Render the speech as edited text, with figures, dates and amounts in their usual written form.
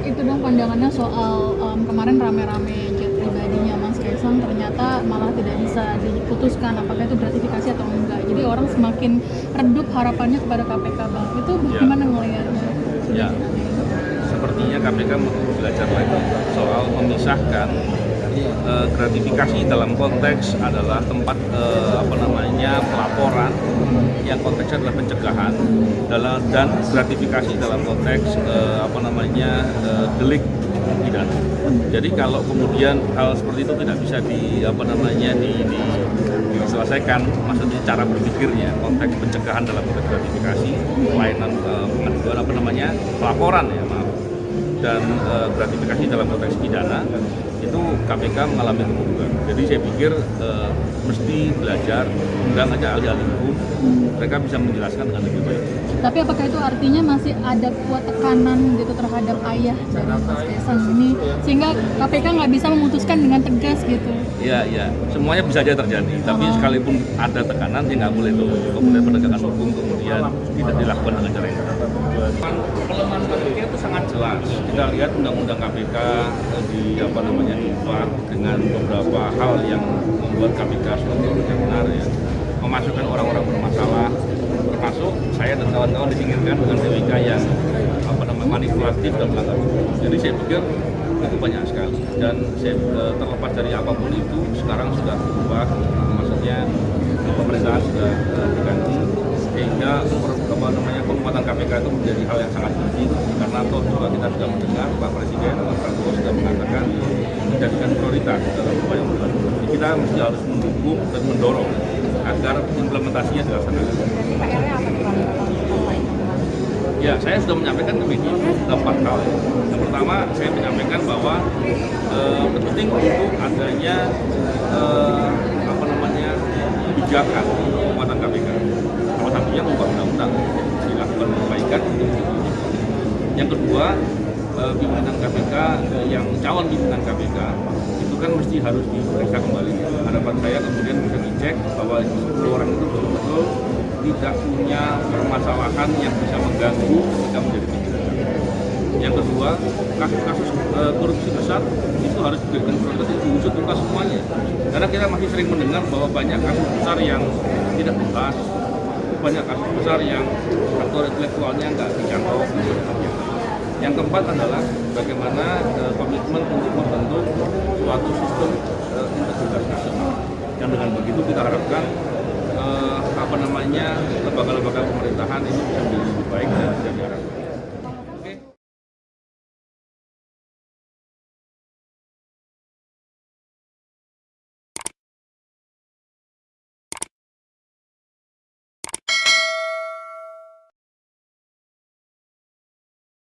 itu dong pandangannya soal kemarin rame-rame jet pribadinya Mas Kaisang ternyata malah tidak bisa diputuskan apakah itu gratifikasi atau enggak. Jadi orang semakin redup harapannya kepada KPK Bang. Itu bagaimana ngelihatnya? Ya, sepertinya KPK perlu belajar lagi soal memisahkan gratifikasi dalam konteks adalah tempat pelaporan yang konteksnya adalah pencegahan dan gratifikasi dalam konteks delik pidana. Jadi kalau kemudian hal seperti itu tidak bisa diselesaikan, maksudnya cara berpikirnya konteks pencegahan dalam konteks gratifikasi, pelayanan pelaporan ya maaf, dan gratifikasi dalam konteks pidana itu KPK mengalami kemunduran. Jadi saya pikir mesti belajar, undang aja ahli-ahli hukum, mereka bisa menjelaskan dengan lebih baik. Tapi apakah itu artinya masih ada kuat tekanan gitu terhadap ayah dari Mas Kaisang ini sehingga KPK nggak bisa memutuskan dengan tegas gitu? Iya, semuanya bisa aja terjadi. Tapi sekalipun ada tekanan, ya nggak boleh tuh. Kemudian penegakan hukum kemudian tidak dilakukan dengan cara yang tepat. Pelemahan KPK itu sangat jelas. Kita lihat undang-undang KPK diubah dengan beberapa hal yang membuat KPK suatu yang benar ya. Memasukkan orang-orang bermasalah, termasuk saya dan kawan-kawan disingkirkan dengan TWK yang manipulatif dan melanggar hukum. Jadi saya pikir itu banyak sekali dan saya terlepas dari apapun itu sekarang sudah berubah, maksudnya pemerintahan sudah diganti sehingga penguatan KPK itu menjadi hal yang sangat penting karena toh juga kita sudah mendengar Pak Presiden Pak Prabowo sudah mengatakan menjadikan prioritas dalam upaya perubahan. Jadi kita mesti harus mendukung dan mendorong agar implementasinya dilaksanakan. Ya, saya sudah menyampaikan ke media 4 hal. Yang pertama, saya menyampaikan bahwa penting untuk adanya kebijakan penguatan KPK. Salah satunya mengubah undang-undang, dilakukan perbaikan. Yang kedua, pimpinan KPK yang calon pimpinan KPK itu kan mesti harus diperiksa kembali. Harapan saya kemudian bisa dicek bahwa 10 orang itu betul-betul tidak punya permasalahan yang bisa mengganggu ketika menjadi pimpinan. Yang kedua, kasus-kasus korupsi besar itu harus diberikan prioritas diusut tuntas semuanya. Karena kita masih sering mendengar bahwa banyak kasus besar yang tidak tuntas, banyak kasus besar yang faktor intelektualnya nggak dijangkau. Yang keempat adalah bagaimana komitmen untuk membentuk suatu sistem integritas nasional. Yang dengan begitu kita harapkan lembaga-lembaga pemerintahan itu bisa menjadi lebih baik dan bisa